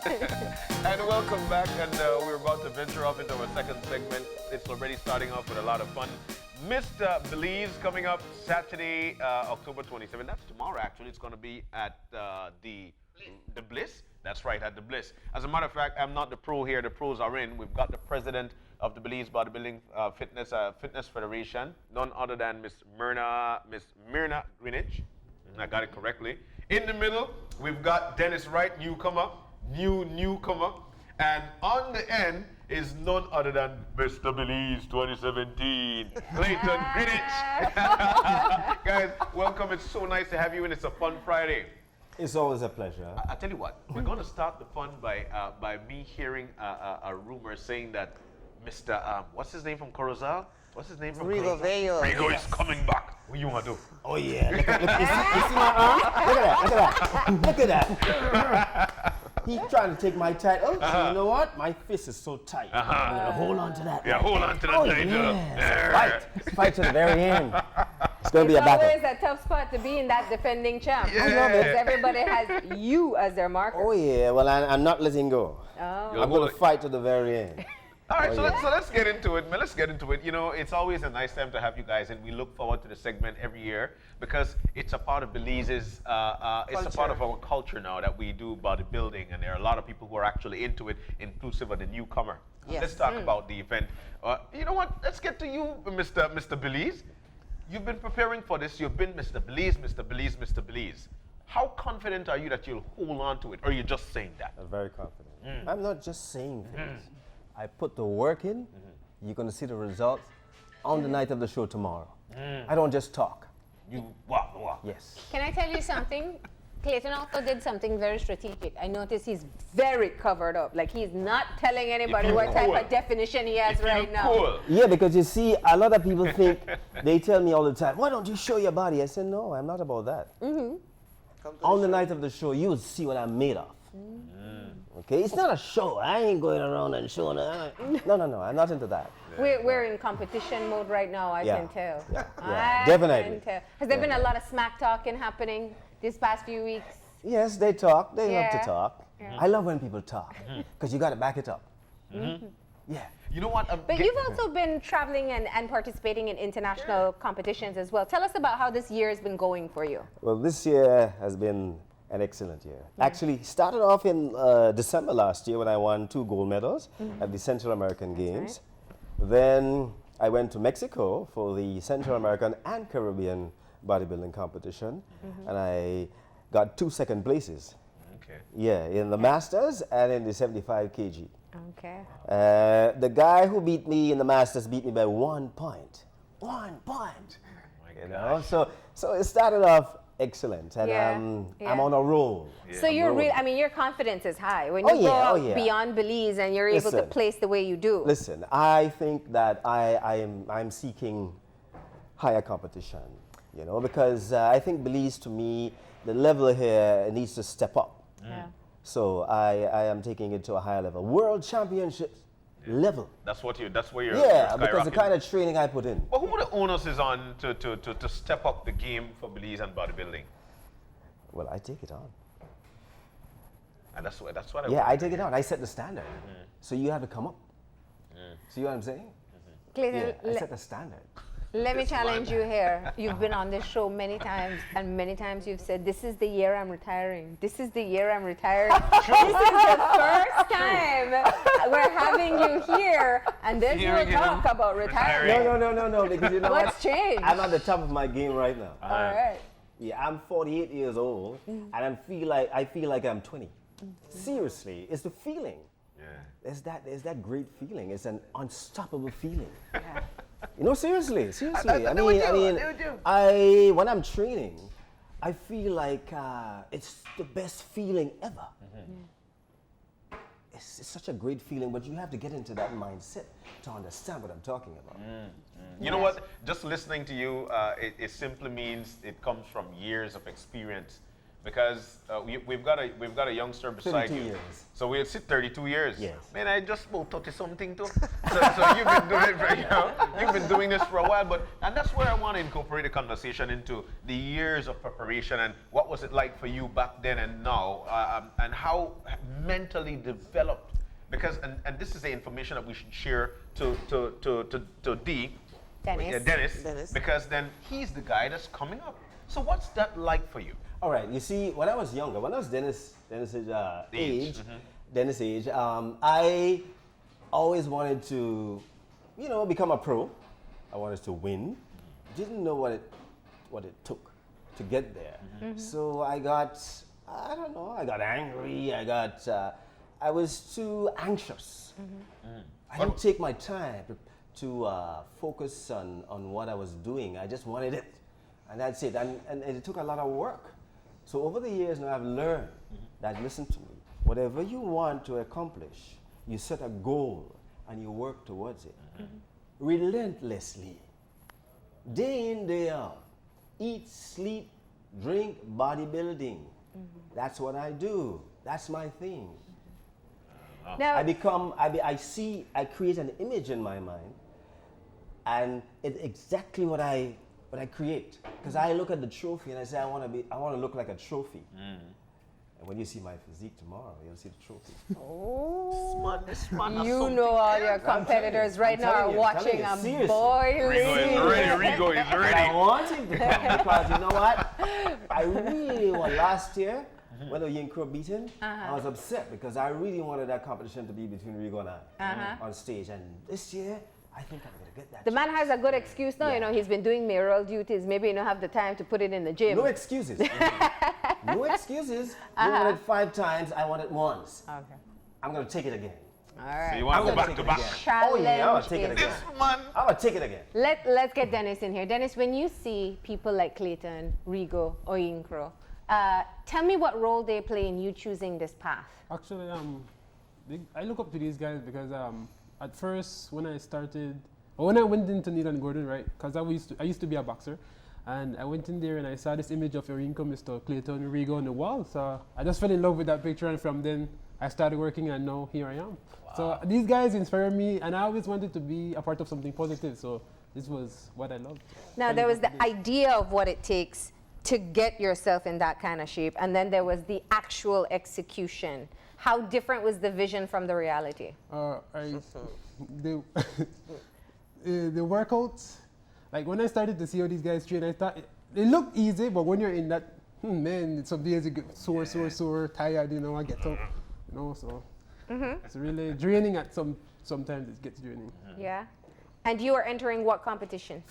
And welcome back, and we're about to venture off into our second segment. It's already starting off with a lot of fun. Mr. Belize coming up Saturday, October 27th. That's tomorrow, actually. It's going to be at the Bliss. That's right, at the Bliss. As a matter of fact, I'm not the pro here. The pros are in. We've got the president of the Belize Bodybuilding Fitness Federation, none other than Miss Mirna Greenidge. I got it correctly. In the middle, we've got Denis Wright, newcomer. And on the end is none other than Mr. Belize 2017, Clayton, Greenidge. Guys, welcome. It's so nice to have you, and it's a fun Friday. It's always a pleasure. I tell you what, we're going to start the fun by me hearing a rumor saying that Mr. What's his name from Corozal? What's his name from Rigo Corozal? Rigo is coming back. What you want to do? Oh yeah, look, you see my arm? Look at that. He's trying to take my title. So you know what? My fist is so tight. I'm gonna hold on to that. Yeah, hold on to that title. Yes. Fight to the very end. It's gonna be a battle. It's always a tough spot to be in that defending champ. Yeah. I love it. Everybody has you as their marker. Oh yeah, well I'm not letting go. Oh. I'm gonna fight to the very end. All right, so let's get into it, man. Let's get into it. You know, it's always a nice time to have you guys, and we look forward to the segment every year because it's a part of Belize's, it's a part of our culture now that we do bodybuilding, and there are a lot of people who are actually into it, inclusive of the newcomer. Yes. Let's talk about the event. You know what? Let's get to you, Mr. Belize. You've been preparing for this. You've been Mr. Belize, Mr. Belize, Mr. Belize. How confident are you that you'll hold on to it, or are you just saying that? I'm very confident. I'm not just saying things. I put the work in. You're going to see the results on the night of the show tomorrow. I don't just talk. You walk. Yes. Can I tell you something? Clayton also did something very strategic. I noticed he's very covered up. Like he's not telling anybody what type of definition he has right now. Cool. Yeah, because you see, a lot of people think, they tell me all the time, why don't you show your body? I said, no, I'm not about that. On the night of the show, you'll see what I'm made of. Okay, it's not a show. I ain't going around and showing. No, I'm not into that. We're in competition mode right now, I can tell. Yeah, definitely. Can tell. Has there been a lot of smack talking happening these past few weeks? Yes, they talk. They love to Yeah. talk. Yeah. I love when people talk because you got to back it up. Yeah. You know what? But you've also been traveling and participating in international competitions as well. Tell us about how this year has been going for you. Well, this year has been an excellent year. Actually, started off in December last year when I won 2 gold medals at the Central American Games. Then I went to Mexico for the Central American and Caribbean bodybuilding competition, and I got 2 second places. Okay. Yeah, in the Masters and in the 75 kg. Okay. The guy who beat me in the Masters beat me by 1 point. 1 point. You know, so it started off excellent, and I'm on a roll. So your confidence is high when you go beyond Belize and you're able to place the way you do. Listen, I think that I'm seeking higher competition, you know, because I think Belize, to me, the level here needs to step up. So I am taking it to a higher level, world championships level. That's where you're because the kind of training I put in. Well, who the onus is on to step up the game for Belize and bodybuilding? Well, I take it on. And that's what I take it on. I set the standard. So you have to come up. See what I'm saying? Clayton, I set the standard. let me challenge you here. You've been on this show many times, and many times you've said, this is the year I'm retiring. This is the year I'm retiring. This is the first time we're having you here, and then you'll talk about retiring. No, because you know What's changed? I'm at the top of my game right now. All right. Yeah, I'm 48 years old, and I feel like I'm 20. Seriously, it's the feeling. There's that great feeling. It's an unstoppable feeling. You know, seriously. When I'm training, I feel like it's the best feeling ever. It's such a great feeling, but you have to get into that mindset to understand what I'm talking about. You know what? Just listening to you, it simply means it comes from years of experience because we've got a youngster beside 32 you. years. So we'll sit 32 years. Yes. Man, I just about 30 something too. So you've been doing it for, you've been doing this for a while, and that's where I want to incorporate the conversation into the years of preparation and what was it like for you back then and now, and how mentally developed. Because and this is the information that we should share to Denis, because then he's the guy that's coming up. So what's that like for you? All right, you see, when I was younger, when I was Dennis' age, Dennis' age, I always wanted to, become a pro. I wanted to win. Didn't know what it took to get there. So I got angry. I was too anxious. I didn't take my time to focus on what I was doing. I just wanted it, and that's it. And it took a lot of work. So over the years now I've learned that, listen to me, whatever you want to accomplish, you set a goal and you work towards it. Relentlessly. Day in, day out. Eat, sleep, drink, bodybuilding. That's what I do. That's my thing. Now, I create an image in my mind, and it's exactly what I create. Because I look at the trophy and I say I want to look like a trophy. And when you see my physique tomorrow, you'll see the trophy. oh, This man you know all your competitors right now are watching and boiling. Rigo is But ready. I want him to come because you know what? I really want last year. When the Yinkro beaten, I was upset because I really wanted that competition to be between Rigo and I on stage. And this year, I think I'm going to get that. The man has a good excuse now. Yeah. He's been doing mayoral duties. Maybe you don't have the time to put it in the gym. No excuses. No excuses. You want it 5 times, I want it once. Okay. I'm going to take it again. All right. So you want to go back to back? Oh yeah, I'll Challenge take it is- again. This man. I'm going to take it again. Let's get Denis in here. Denis, when you see people like Clayton, Rigo, or Yinkro, tell me what role they play in you choosing this path. Actually, I look up to these guys because at first when I went into Neil and Gordon, right? Because I used to be a boxer, and I went in there and I saw this image of Eurinko, Mr. Clayton, Rigo on the wall. So I just fell in love with that picture, and from then I started working, and now here I am. Wow. So these guys inspire me, and I always wanted to be a part of something positive. So this was what I loved. Now, there was the idea of what it takes to get yourself in that kind of shape, and then there was the actual execution. How different was the vision from the reality? The workouts, like when I started to see how these guys train, I thought it looked easy, but when you're in that, man, some days you get sore, tired, I get up, so it's really draining sometimes it gets draining. Yeah. And you are entering what competition?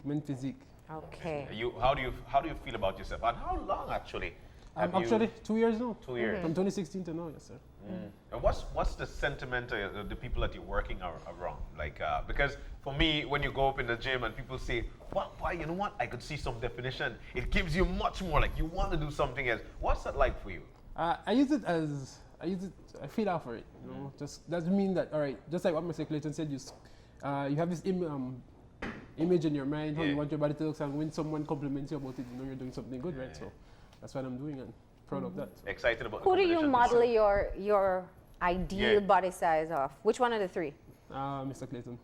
Men physique. Okay. How do you feel about yourself? And how long actually? Actually 2 years now. 2 years. From 2016 to now, yes, sir. And what's the sentiment of the people that you're working around? Like, because for me, when you go up in the gym and people say, why, you know what? I could see some definition. It gives you much more, like you want to do something else. What's that like for you? I feel out for it, just doesn't mean that, all right, just like what Mr. Clayton said, you have this image in your mind, how you want your body to look, and when someone compliments you about it, you're doing something good, right? So that's what I'm doing, and proud of that. Excited about Who the do you competition? model your ideal body size off? Which one of the 3? Mr. Clayton.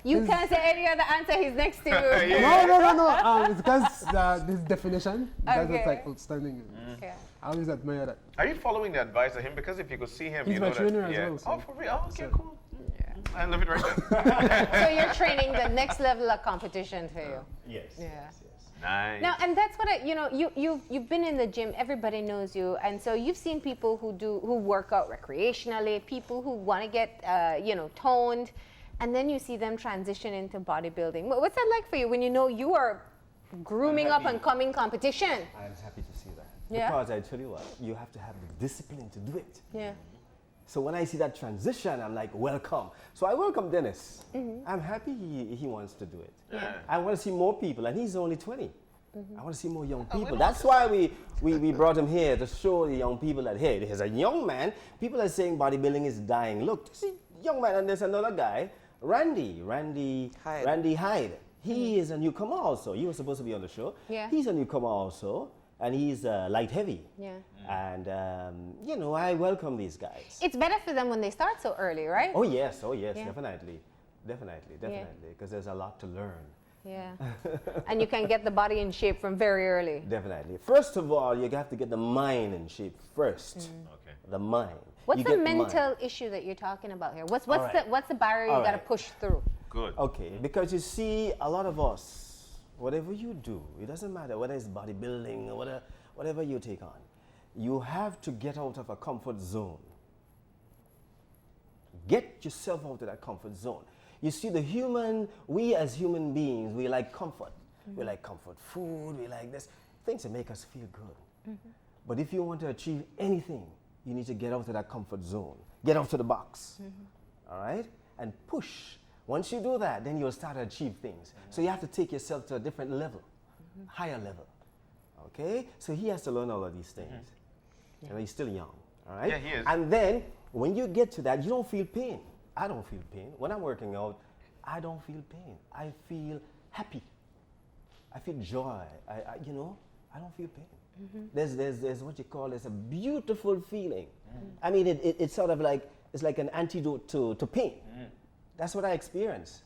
You can't say any other answer. He's next to you. No. It's because his definition, that's Okay. like outstanding. Okay. I always admire that. Are you following the advice of him? Because if you could see him, He's you my know trainer that, as well, so- Oh, for real? Oh, okay, Sir. cool. I love it right there. So you're training the next level of competition for you. Yes. Yeah. Nice. Now, and that's what you've been in the gym. Everybody knows you, and so you've seen people who work out recreationally, people who want to get toned, and then you see them transition into bodybuilding. What's that like for you when you know you are grooming up and coming competition? I'm happy to see that. Yeah. Because I tell you what, you have to have the discipline to do it. Yeah. So when I see that transition, I'm like, welcome. So I welcome Denis. I'm happy he wants to do it. Yeah. I want to see more people, and he's only 20. I want to see more young people. That's why we brought him here, to show the young people that, hey, there's a young man. People are saying bodybuilding is dying. Look, see, young man, and there's another guy, Randy Hyde. He is a newcomer also. You were supposed to be on the show. Yeah. He's a newcomer also, and he's light heavy. Yeah. And you know, I welcome these guys. It's better for them when they start so early, right? Oh yes, Yeah. definitely, because there's a lot to learn. Yeah. And you can get the body in shape from very early. Definitely. First of all, you have to get the mind in shape first. Okay. The mind. What's You the get mind. mental issue that you're talking about here? What's All right. the barrier you All got to right. push through? Good. Okay, because you see, a lot of us, whatever you do, it doesn't matter whether it's bodybuilding or whatever you take on, you have to get out of a comfort zone. Get yourself out of that comfort zone. You see, we as human beings, we like comfort. We like comfort food, we like this, things that make us feel good. But if you want to achieve anything, you need to get out of that comfort zone. Get out of the box, all right? And push. Once you do that, then you'll start to achieve things. So you have to take yourself to a different level, higher level, okay? So he has to learn all of these things. You know, he's still young, all right? Yeah, he is. And then, when you get to that, you don't feel pain. I don't feel pain. When I'm working out, I don't feel pain. I feel happy. I feel joy. You know, I don't feel pain. There's what you call, there's a beautiful feeling. I mean, it's sort of like, it's like an antidote to pain. That's what I experience.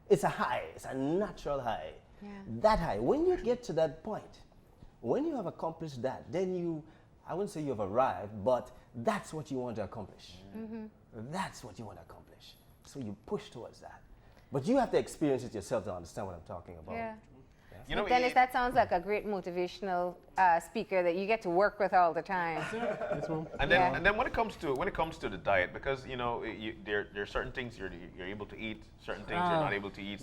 It's a high. It's a natural high. Yeah. That high. When you get to that point, when you have accomplished that, then I wouldn't say you've arrived, but that's what you want to accomplish. That's what you want to accomplish. So you push towards that. But you have to experience it yourself to understand what I'm talking about. Yeah. You know, But Dennis, that sounds like a great motivational speaker that you get to work with all the time. Yes, ma'am. and then Yeah. and then when it comes to the diet, because you know there are certain things you're able to eat, certain things you're not able to eat.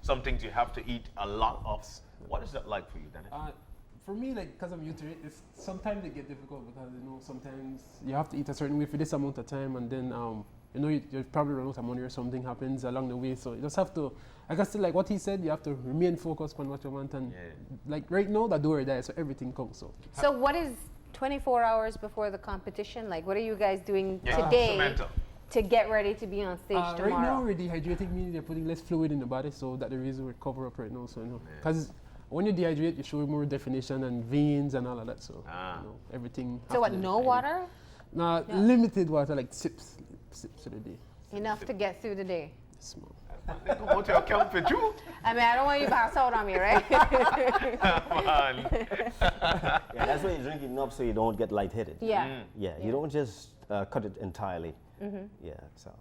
Some things you have to eat a lot of. What is that like for you, Dennis? For me, like, because I'm used to it, it's sometimes it get difficult because, you know, sometimes you have to eat a certain way for this amount of time, and then, you know, you probably run out of money or something happens along the way. So you just have to, I guess, like what he said, you have to remain focused on what you want. And like right now, that do or die, so everything comes. So what is 24 hours before the competition? Like, what are you guys doing Yeah, today Samantha. to get ready to be on stage tomorrow? Right now, we're dehydrating, meaning they're putting less fluid in the body, so that the reason we cover up right now. So, you know, because when you dehydrate, you show more definition and veins and all of that. So, you know, everything. So what, after no the water? No, limited water, like sips of the day. Enough to get through the day. Small. Go to account for you. I mean, I don't want you to pass out on me, right? Man. Yeah, that's why you drink enough so you don't get lightheaded. Yeah. Yeah, you don't just cut it entirely. Yeah, so.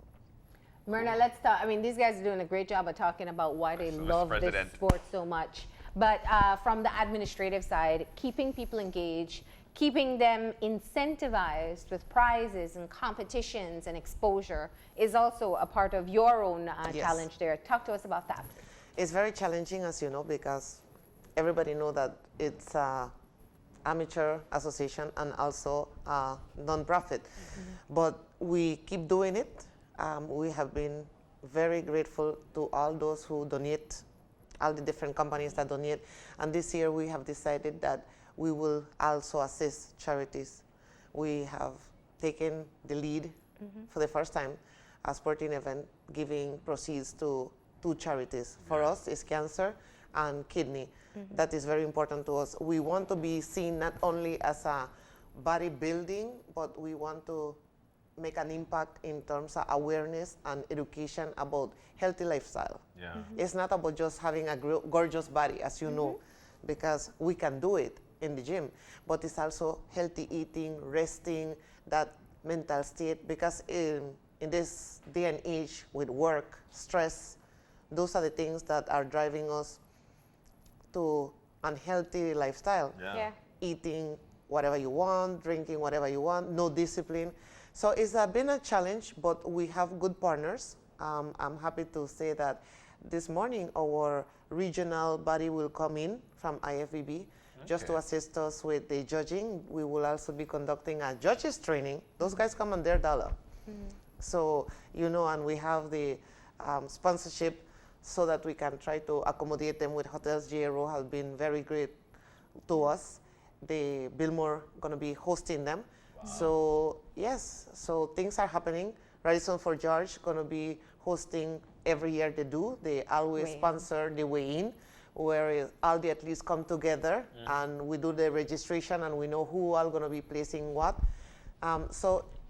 Mirna, let's talk. I mean, these guys are doing a great job of talking about why they love this President. sport so much. But from the administrative side, keeping people engaged, keeping them incentivized with prizes and competitions and exposure is also a part of your own Yes. challenge there. Talk to us about that. It's very challenging, as you know, because everybody know that it's a amateur association and also a non-profit. But we keep doing it. We have been very grateful to all those who donate, all the different companies that donate. And this year we have decided that we will also assist charities. We have taken the lead for the first time, a sporting event, giving proceeds to 2 charities. For us, it's cancer and kidney. That is very important to us. We want to be seen not only as a bodybuilding, but we want to make an impact in terms of awareness and education about healthy lifestyle. Yeah. It's not about just having a gorgeous body, as you know, because we can do it in the gym, but it's also healthy eating, resting, that mental state, because in this day and age with work, stress, those are the things that are driving us to unhealthy lifestyle. Yeah. Eating whatever you want, drinking whatever you want, no discipline. So it's been a challenge, but we have good partners. I'm happy to say that this morning our regional body will come in from IFBB just to assist us with the judging. We will also be conducting a judges training. Those guys come on their dollar. So, you know, and we have the sponsorship so that we can try to accommodate them with hotels. GRO has been very great to us. The Billmore gonna be hosting them. So yes, so things are happening. Radisson for George gonna be hosting every year they do. They always Weigh-in. sponsor the weigh-in, where all the athletes come together and we do the registration and we know who all going to be placing what.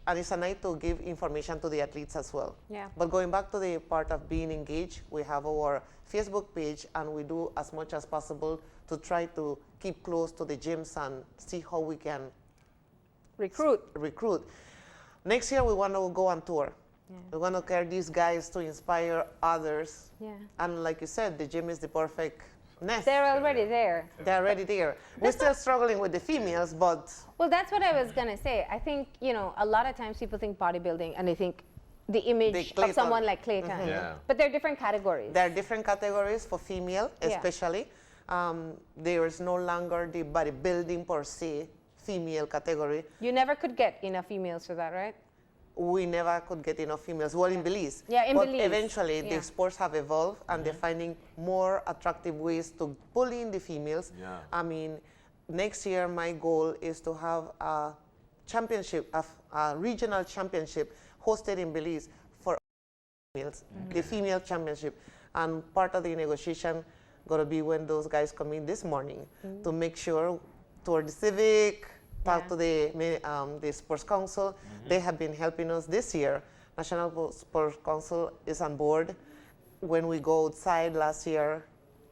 And it's a night to give information to the athletes as well. Yeah. But going back to the part of being engaged, we have our Facebook page and we do as much as possible to try to keep close to the gyms and see how we can recruit. Next year we want to go on tour. Yeah. We want to carry these guys to inspire others. Yeah. And like you said, the gym is the perfect nest. They're already there. They're already there. We're still struggling with the females, but Well, that's what I was going to say. I think, a lot of times people think bodybuilding and they think the image of Clayton. someone like Clayton. Yeah. But they're different categories. there are different categories for female, Yeah. especially. There is no longer the bodybuilding per se female category. You never could get enough females for that, right? We never could get enough females. Well, in Belize. Yeah, in but Belize. eventually, Yeah. the sports have evolved and they're finding more attractive ways to pull in the females. Yeah. I mean, next year, my goal is to have a championship, a regional championship hosted in Belize for females, the female championship. And part of the negotiation going to be when those guys come in this morning to make sure toward the civic, talk to the Sports Council. They have been helping us this year. National Sports Council is on board. When we go outside last year,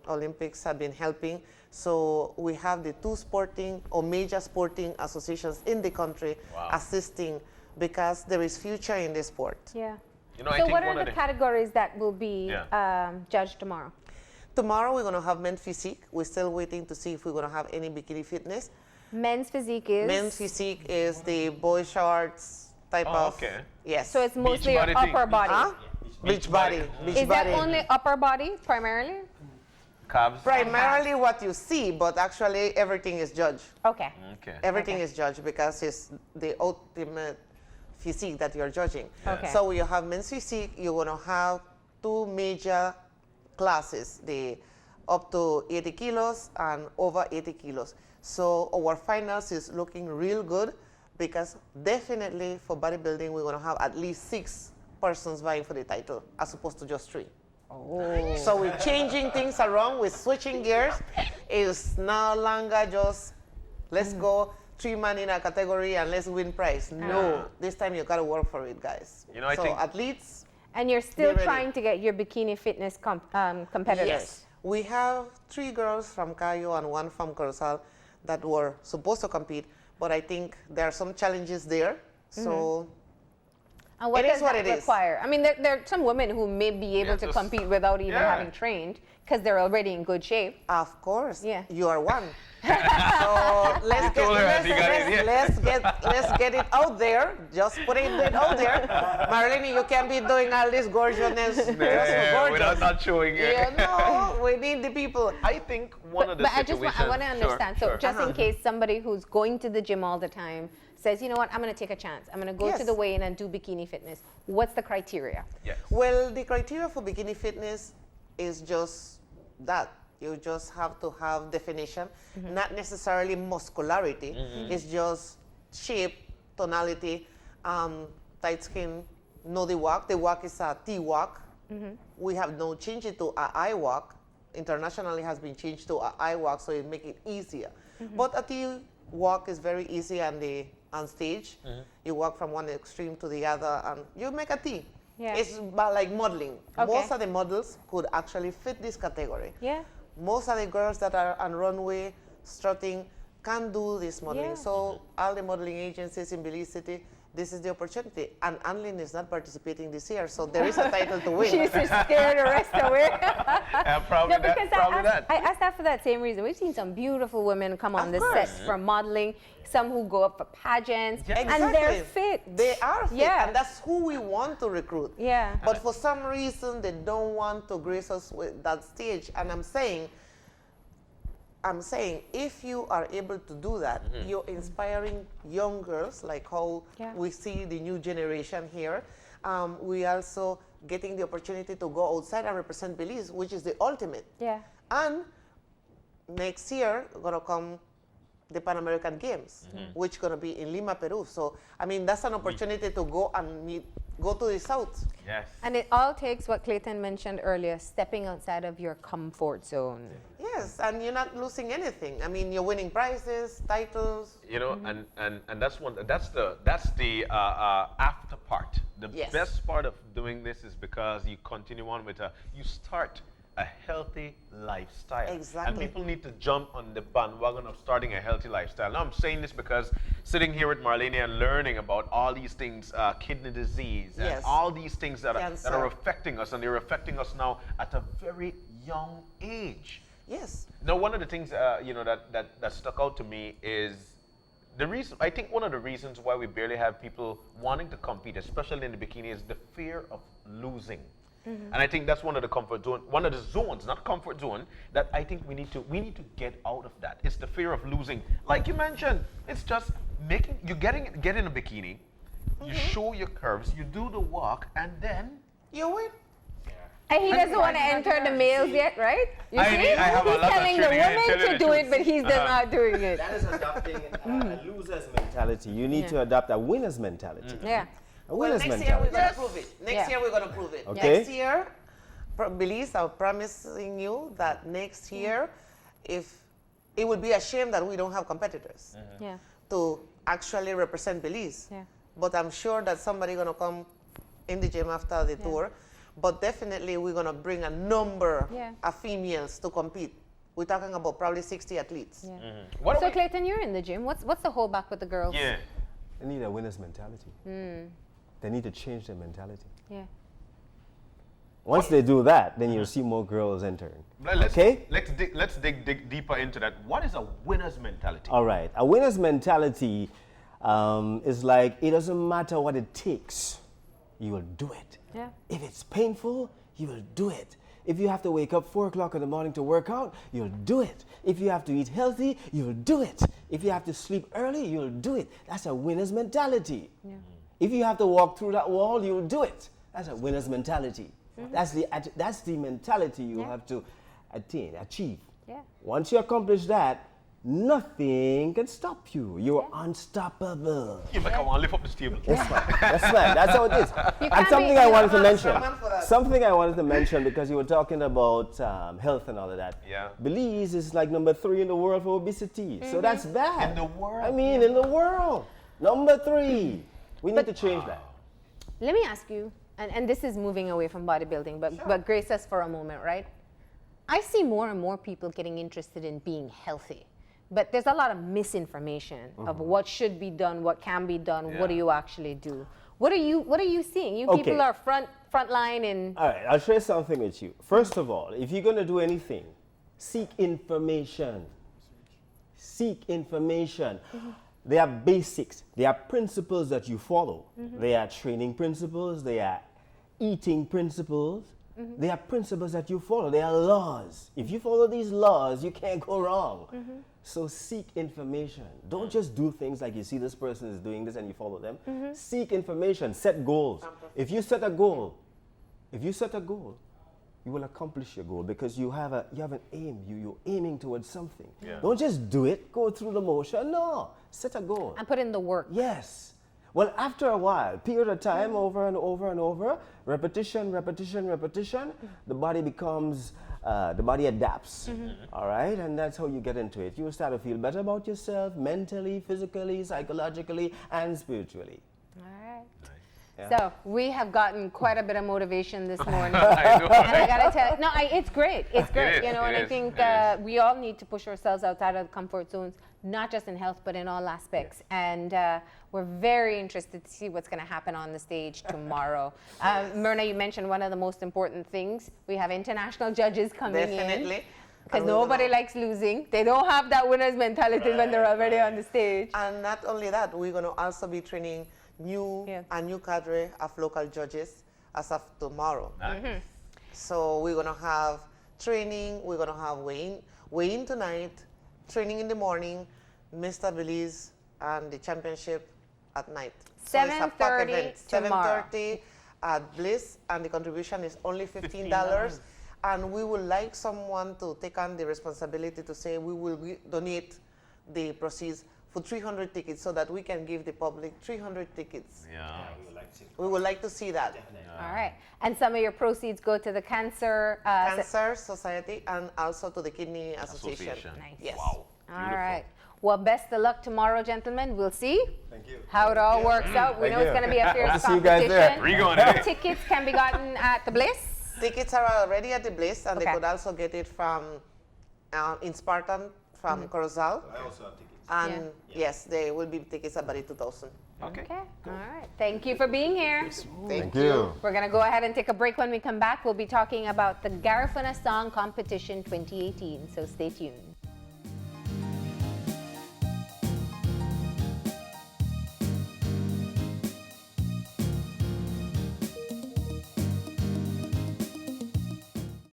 Olympics have been helping. So we have the two sporting or major sporting associations in the country assisting because there is future in the sport. Yeah. I So think what one are of the categories that will be judged tomorrow? Tomorrow we're going to have men's physique. We're still waiting to see if we're going to have any bikini fitness. Men's physique is? Men's physique is the boy shorts type of. Okay. Yes. So it's mostly body thing. upper body. Huh? Beach body. Beach Is that body. only upper body primarily? Calves. Primarily what you see, but actually everything is judged. Okay. Okay. Everything is judged because it's the ultimate physique that you're judging. Okay. So you have men's physique, you're going to have two major classes, the up to 80 kilos and over 80 kilos. So our finals is looking real good because definitely for bodybuilding, we're going to have at least 6 persons vying for the title as opposed to just 3. Oh. So we're changing things around, we're switching gears. It's no longer just let's go 3 man in a category and let's win prize. No, this time you gotta work for it, guys. I so think athletes. And you're still Be ready. trying to get your bikini fitness competitors. Yes, we have 3 girls from Cayo and 1 from Corozal that were supposed to compete, but I think there are some challenges there. So And what It does is what that it is. require? I mean, there are some women who may be able to just- compete without even yeah. having trained because they're already in good shape. of course, Yeah. you are one. So let's told her as you got in, yeah. let's get it out there. Just put it out there. Marilyn, you can't be doing all this gorgeousness just for gorgeous. without not showing it. You know, we need the people. I think one of the But I situations. want to understand. Sure, So just in case somebody who's going to the gym all the time says, you know what, I'm going to take a chance. I'm going to go to Yes. the weigh-in and do bikini fitness. What's the criteria? Yes. Well, the criteria for bikini fitness is just that. You just have to have definition, not necessarily muscularity. It's just shape, tonality, tight skin, know the walk. The walk is a T walk. We have now changed it to a I walk. Internationally has been changed to a I walk, so it make it easier. But a T walk is very easy on stage. You walk from one extreme to the other, and you make a T. Yeah. It's about like modeling. Okay. Most of the models could actually fit this category. Yeah. Most of the girls that are on runway strutting can do this modeling. Yeah. So all the modeling agencies in Belize City, this is the opportunity. And Anlin is not participating this year, so there is a title to win. She's scared the rest away. Probably No, because that. I asked that for that same reason. We've seen some beautiful women come on Of the course. set for modeling, some who go up for pageants, Yeah. and they're fit. They are fit, Yeah. and that's who we want to recruit. Yeah. But for some reason, they don't want to grace us with that stage. And I'm saying, if you are able to do that, you're inspiring young girls, like how Yeah. we see the new generation here. We also getting the opportunity to go outside and represent Belize, which is the ultimate. Yeah. And next year, gonna come the Pan American Games, which gonna be in Lima, Peru. So, I mean, that's an opportunity to go and meet go to the south. Yes. And it all takes what Clayton mentioned earlier, stepping outside of your comfort zone. Yes, and you're not losing anything. I mean, you're winning prizes, titles. You know, and that's the after part. The Yes. best part of doing this is because you continue on with you start a healthy lifestyle. And Exactly. people need to jump on the bandwagon of starting a healthy lifestyle. Now I'm saying this because sitting here with Marlene and learning about all these things, kidney disease, and Yes. all these things that are Cancer. affecting us, and they're affecting us now at a very young age. Yes. Now, one of the things you know that stuck out to me is the reason. I think one of the reasons why we barely have people wanting to compete, especially in the bikini, is the fear of losing. And I think that's one of the one of the zones, not comfort zone, that I think we need to get out of that. It's the fear of losing. Like you mentioned, it's just get in a bikini, you show your curves, you do the walk, and then You win. And he doesn't want to enter the males yet, right? You I see? need- I have a He's lot of telling the training and women telling to the do it, truth. but he's not doing it. That is adopting a loser's mentality. You need to adopt a winner's mentality. Yeah. A Well, winner's next year we're mentality. going to prove it. Next Yeah. year we're going to prove it. Okay. Next year, Belize, I'm promising you that next year, if it would be a shame that we don't have competitors Yeah. to actually represent Belize. Yeah. But I'm sure that somebody going to come in the gym after the tour. But definitely we're going to bring a number Yeah. of females to compete. We're talking about probably 60 athletes. Yeah. what So are we? Clayton, you're in the gym. What's the holdback with the girls? Yeah. They need a winner's mentality. They need to change their mentality. Yeah. Once they do that, then you'll see more girls entering. Let's Okay? let's dig deeper into that. What is a winner's mentality? All right. A winner's mentality is like, it doesn't matter what it takes, you will do it. Yeah. If it's painful, you will do it. If you have to wake up 4 o'clock in the morning to work out, you'll do it. If you have to eat healthy, you'll do it. If you have to sleep early, you'll do it. That's a winner's mentality. Yeah. If you have to walk through that wall, you'll do it. That's a winner's mentality. That's the mentality you have to achieve. Yeah. Once you accomplish that, nothing can stop you. You're unstoppable. You make I want to lift up this table. That's right. That's right. That's how it is. And can't something be- I wanted to mention. Someone for that. Something I wanted to mention because you were talking about health and all of that. Yeah. Belize is like number 3 in the world for obesity. So that's bad. In the world? I mean, in the world. Number 3. We need to change that. Let me ask you, and this is moving away from bodybuilding, but grace us for a moment, right? I see more and more people getting interested in being healthy, but there's a lot of misinformation of what should be done, what can be done, what do you actually do? What are you seeing? You Okay. people are front line in. All right, I'll share something with you. First of all, if you're going to do anything, seek information. Seek information. There are basics. There are principles that you follow. There are training principles. There are eating principles. There are principles that you follow. There are laws. If you follow these laws, you can't go wrong. So seek information. Don't just do things like you see this person is doing this and you follow them. Seek information. Set goals. If you set a goal, you will accomplish your goal because you have an aim. You're aiming towards something. Yeah. Don't just do it, go through the motion. No, set a goal. And put in the work. Yes. Well, after a while, period of time, over and over and over, repetition, the body becomes, the body adapts. All right? And that's how you get into it. You will start to feel better about yourself mentally, physically, psychologically, and spiritually. All right. Yeah. So we have gotten quite a bit of motivation this morning. I know. And I gotta tell, no, it's great. It's great, is, you know. it And I is, think it is. we all need to push ourselves outside of the comfort zones, not just in health, but in all aspects. And we're very interested to see what's going to happen on the stage tomorrow. Mirna, you mentioned one of the most important things. We have international judges coming in. Definitely. Because And we're gonna- nobody likes losing. They don't have that winner's mentality when they're already on the stage. And not only that, we're going to also be training Yeah. a new cadre of local judges as of tomorrow. Nice. So we're going to have training, we're going to have weigh-in tonight, training in the morning, Mr. Belize, and the championship at night. So it's a packed 7:30 event. tomorrow. 7:30 at Bliss, and the contribution is only $15. And we would like someone to take on the responsibility to say we will donate the proceeds for 300 tickets so that we can give the public 300 tickets. Yeah. We would like to see that. All right. And some of your proceeds go to the Cancer. Cancer Society and also to the Kidney Association. Nice. Yes. Wow. All right. Well, best of luck tomorrow, gentlemen. We'll see Thank you. how it all works out. We Thank know it's you. going to be a fierce Hope to see you guys competition. there. Where you going today? Tickets can be gotten at the Bliss. Tickets are already at the Bliss, and Okay. they could also get it from in Spartan from Corozal. I also have tickets. And yes, there will be tickets about 2,000. Okay. Okay. All right. Thank you for being here. Thank you. We're going to go ahead and take a break. When we come back, we'll be talking about the Garifuna Song Competition 2018. So stay tuned.